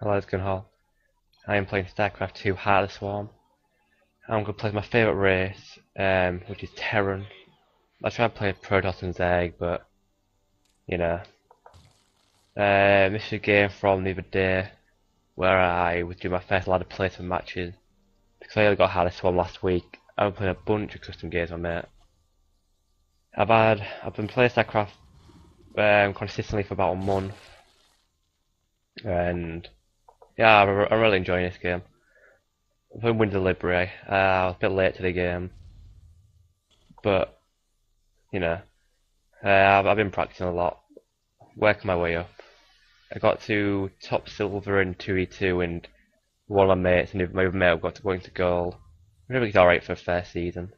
Hello, it's Gunhall. I am playing Starcraft 2 Heart of the Swarm. I'm going to play my favourite race, which is Terran. I tried to play Protoss and Zerg, but, you know. This is a game from the other day, where I was doing my first ladder placement matches. Because I only got Heart of the Swarm last week, I've been playing a bunch of custom games with my mate. I've been playing Starcraft consistently for about a month. And, yeah, I'm really enjoying this game. I'm playing Win Delivery. I was a bit late to the game, but you know, I've been practicing a lot, working my way up. I got to top silver in 2v2, and one of my mates and my other mate got to going to gold. I think it's alright for a first season.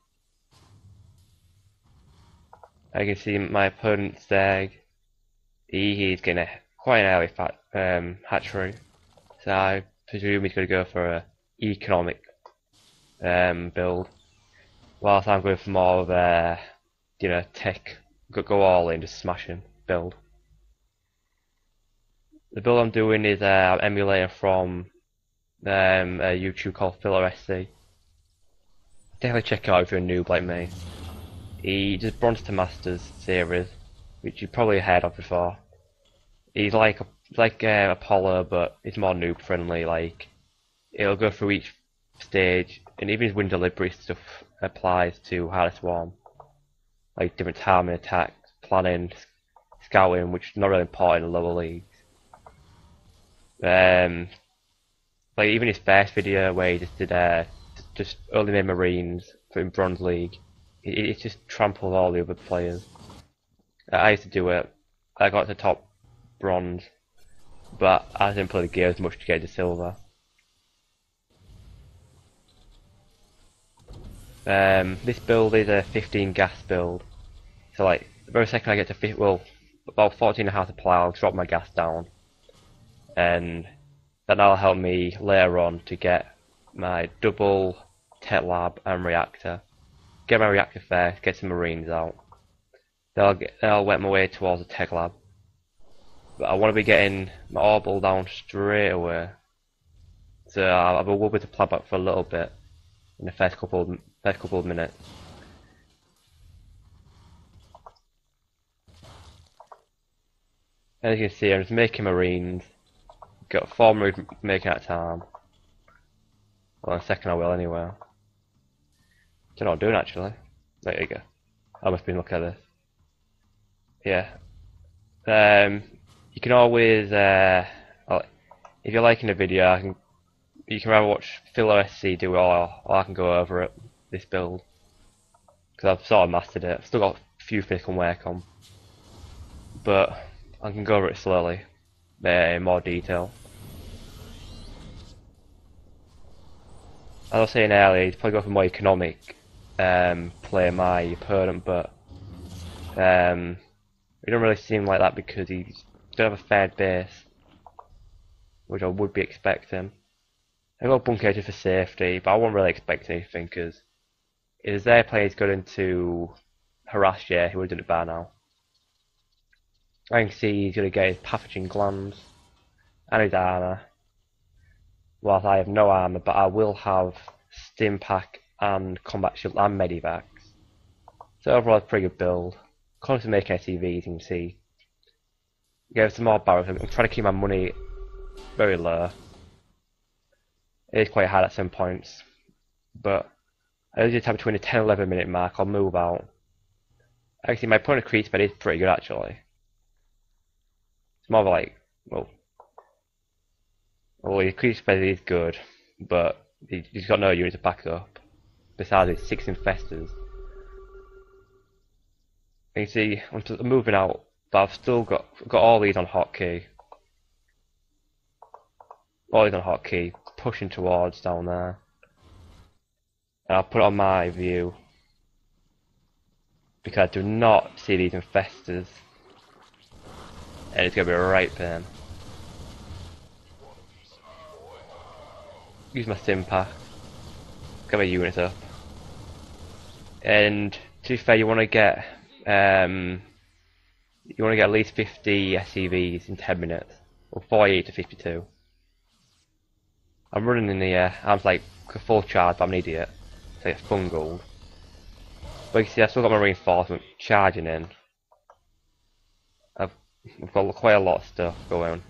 I can see my opponent's Zerg. He's getting quite an early hatchery, so I presume he's going to go for a economic build, whilst I'm going for more of a, tech, go all in, just smashing build. The build I'm doing is I'm emulating from a YouTube called Filtersc. Definitely check it out if you're a noob like me. He does Bronze to Masters series, which you probably heard of before. He's like Apollo, but it's more noob friendly. Like, it'll go through each stage, and even his win delivery stuff applies to Heart of the Swarm. Like different timing attacks, planning, scouting, which is not really important in the lower leagues. Like even his first video where he just did just only made Marines for in Bronze League, it just trampled all the other players. I used to do it. I got to top Bronze, but I didn't play the game as much to get to Silver. This build is a 15 gas build, so like the very second I get to about 14.5 supply, I'll drop my gas down, and that'll help me later on to get my double tech lab and reactor. Get my reactor first, get some marines out. Then I'll work my way towards the tech lab. But I want to be getting my orbital down straight away, so I'll be with the plan back for a little bit in the first couple of minutes. As you can see, I'm just making marines. Got 4 marines making at a time. Well, in a second I will anyway. Don't know what I'm doing actually. There you go. I must be looking at this. Yeah. You can always, if you're liking the video, you can either watch Filtersc do it, or I can go over it, this build. Because I've sort of mastered it. I've still got a few things I can work on. But I can go over it slowly, in more detail. As I was saying earlier, he's probably go for more economic play my opponent, but he don't really seem like that because he don't have a third base, which I would be expecting. I got bunker just for safety, but I won't really expect anything because if their players got into harass, yeah, he would have done it by now. I can see he's going to get his pathogen glands and his armor, whilst I have no armor, but I will have stim pack and combat shield and medivacs. So overall, it's a pretty good build. Constantly making SCVs, you can see. Get some more barrels. I'm trying to keep my money very low. It is quite hard at some points, but I usually time between the 10-11 minute mark, I'll move out. Actually, my opponent's creep speed is pretty good actually. It's more of like, well, his creep speed is good, but he's got no unit to back up. Besides his 6 infestors. You can see I'm moving out, but I've still got all these on hotkey. All these on hotkey, pushing towards down there. And I'll put it on my view because I do not see these infestors, and it's gonna be a right pain. Use my sim pack, get my units up, and to be fair, you want to get at least 50 SCVs in 10 minutes, or 48 to 52. I'm running in the air. I'm like full charge, but I'm an idiot. So it's fungal. But you can see I've still got my reinforcement charging in. I've got quite a lot of stuff going.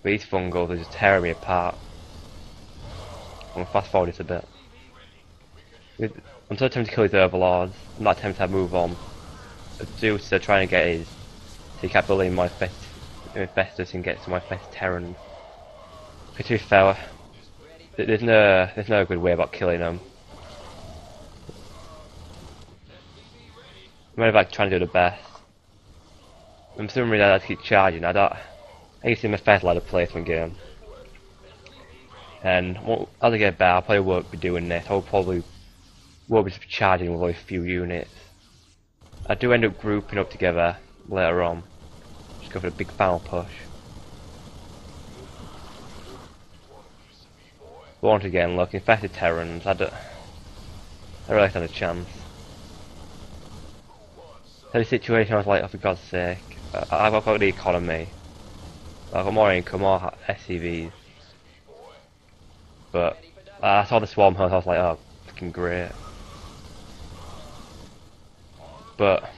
But these fungals are just tearing me apart. I'm gonna fast forward this a bit. I'm so tempted to kill these overlords. I'm not tempted to move on. Zeus to try and get his. So he kept building my Festus and get to my Fest Terran. To be fair, there's no good way about killing them. I'm only like trying to do the best. I'm still really I keep charging. I used to my first ladder placement game. And as I get better, I probably won't be doing this. I'll probably won't be charging with only a few units. I do end up grouping up together later on. Just go for the big final push. But once again, look, infested Terrans, I really stand a chance. So the situation I was like, oh for God's sake, I've got the economy. I've got more income, more SCVs. But I saw the swarm hunt, I was like, oh, fucking great. But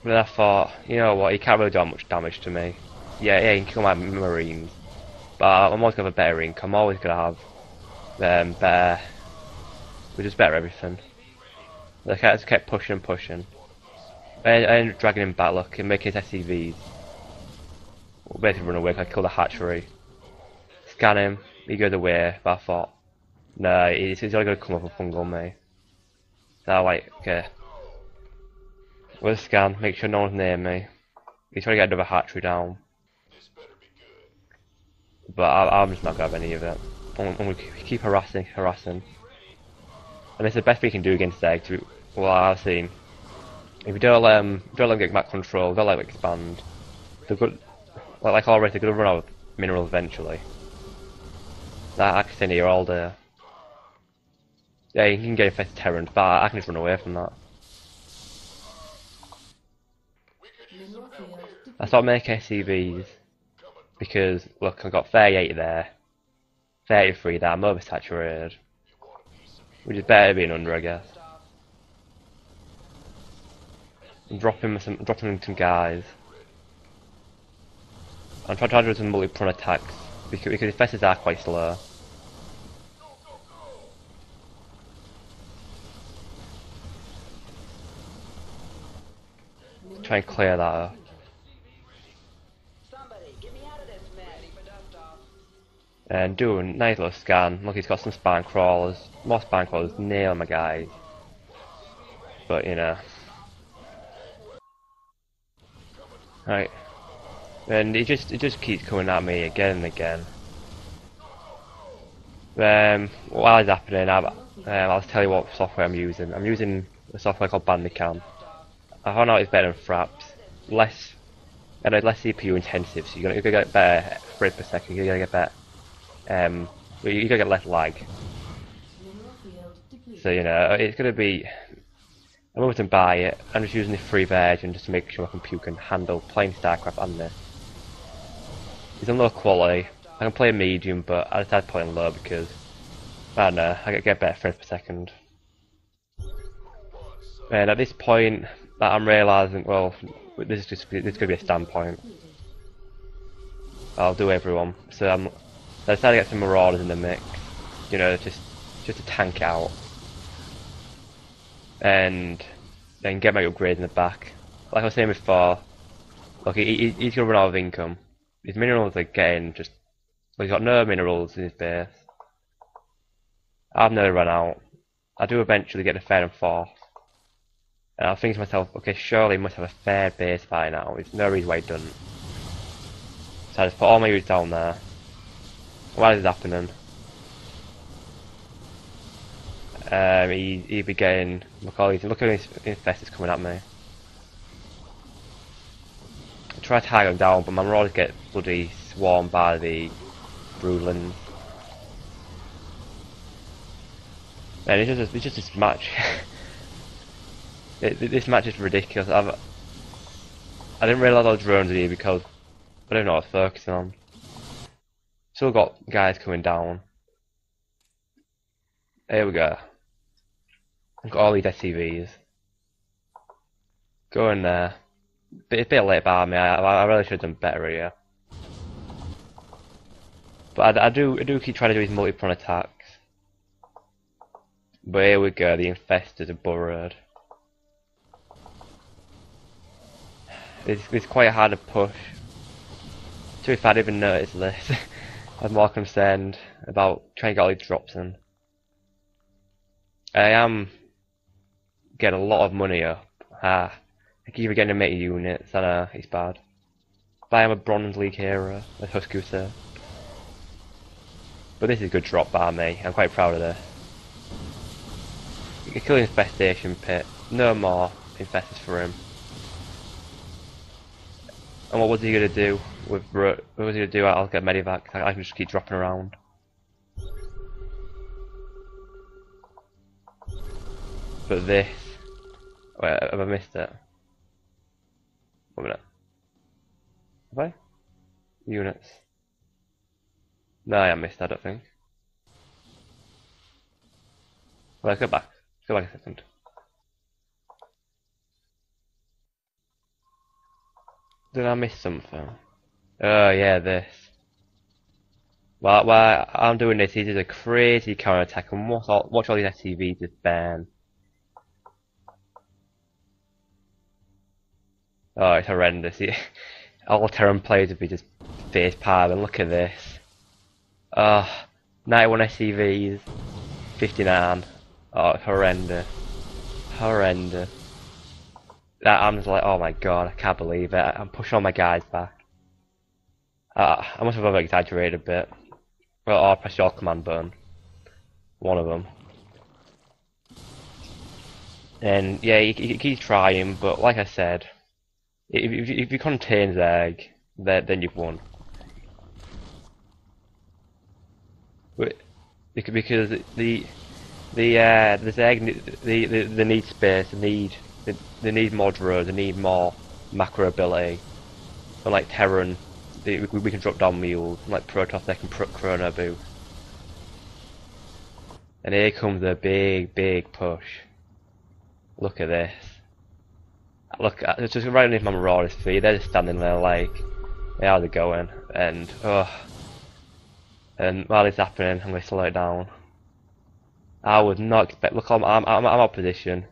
then I thought, you know what, he can't really do that much damage to me. Yeah, he can kill my marines. But I'm always gonna have a better income, I'm always gonna have better, just better everything. Like I just kept pushing and pushing. I ended up dragging him back, look, and making his SCVs. Basically run away, I killed the hatchery. Scan him, he goes away, but I thought, no, he's only gonna come up and fungal me. So I like, okay. We'll scan, make sure no one's near me. He's trying to get another hatchery down. But I'm just not gonna have any of it. I'm gonna keep harassing. And it's the best we can do against eggs. Well, I've seen. If you don't let them get back control, they'll let them expand. They're good. Like already, they're gonna run out of minerals eventually. I can sit here all day. Yeah, you can get infested Terrans, but I can just run away from that. I started making SCVs because look, I've got 38 there, 33 there. I'm oversaturated, which is better being under, I guess. I'm dropping some guys. I'm trying to do some multi-prone attacks because the infestors are quite slow. Try and clear that up. And do a nice little scan. Look, he's got some spine crawlers. More spine crawlers, nail my guys. But you know. Right. And it just keeps coming at me again and again. While it's happening, I'll tell you what software I'm using. I'm using a software called Bandicam. I found out it's better than Fraps. Less CPU intensive, so you're gonna get better frames per second. You're gonna get better. You're gonna get less lag. So you know it's gonna be. I'm going to buy it. I'm just using the free version just to make sure my computer can handle playing Starcraft and this. It's on low quality. I can play medium, but I decided to play on low because I don't know. I get better frames per second. And at this point, I'm realising, well, this is gonna be a standpoint. I'll do everyone. So I decided to get some marauders in the mix. You know, just to tank it out. And then get my upgrades in the back. Like I was saying before, look, he's gonna run out of income. His minerals are getting just. Well, he's got no minerals in his base. I've nearly run out. I do eventually get the third and fourth. And I think to myself, okay, surely he must have a fair base by now. There's no reason why he doesn't. So I just put all my units down there. While this is happening, he'd be getting, look at his infestors coming at me. I try to tag him down, but my marauders get bloody swarmed by the broodlings. And it's just this match. This match is ridiculous. I didn't realise I was drones here because I don't know what I was focusing on. Still got guys coming down. Here we go. I've got all these SCVs. Go in there. It's a bit late by me. I really should have done better here. But I do keep trying to do these multi-prone attacks. But here we go. The infestors are burrowed. It's quite hard to push. To be fair, I didn't even notice this. I'm more concerned about trying to get all these drops in. I am getting a lot of money up. I keep forgetting to make units. I know, it's bad. But I am a Bronze League hero, as Husky said. But this is a good drop by me. I'm quite proud of this. You can kill the infestation pit. No more infestors for him. And what was he gonna do with what was he gonna do? I'll get medivac. I can just keep dropping around. But this, wait, have I missed it? 1 minute. Have I? Units. No, I haven't missed. I don't think. Well, let's go back. Let's go back a second. Did I miss something? Oh yeah, this. While I'm doing this, he did a crazy counter attack, and watch all these SCVs just burn. Oh, it's horrendous. All Terran players would be just face palming. Look at this. 91 SCVs, 59. Oh, it's horrendous. Horrendous. I'm just like, oh my god, I can't believe it. I'm pushing all my guys back. I must have over exaggerated a bit. Well, I'll press your command button. One of them. And yeah, he keeps trying, but like I said, if you contain Zerg, then you've won. But because the Zerg they need space, they need more drones, they need more macro ability. Unlike Terran, we can drop down mules. Like Protoss, they can chrono boost. And here comes a big push. Look at this. Look, it's just right underneath my Marauders' feet. They're just standing there like, yeah, how's it going? And and while it's happening, I'm gonna slow it down. I would not expect. Look, I'm out of position.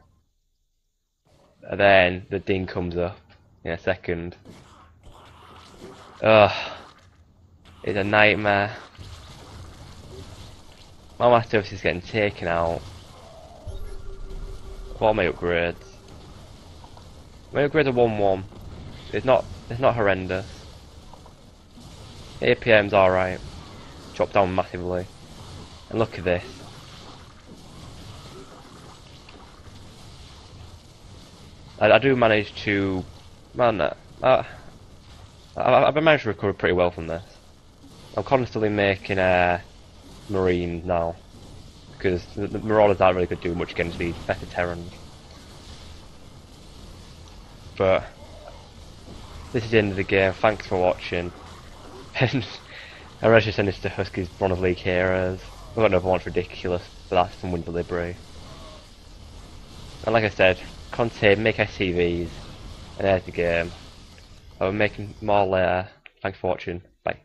And then the ding comes up in a second. It's a nightmare. My master is getting taken out. What are my upgrades? My upgrades are 1-1. It's not horrendous. APM's alright. Dropped down massively. And look at this. I do manage to, man, I've managed to recover pretty well from this. I'm constantly making Marines now, because the Marauders aren't really going to do much against these better Terrans. But this is the end of the game. Thanks for watching, and I really should send this to Husky's Bronze League heroes. I've got another one ridiculous, but that's from Winter Library. And like I said, contain, make SCVs, and there's the game. I'll be making more later. Thanks for watching. Bye.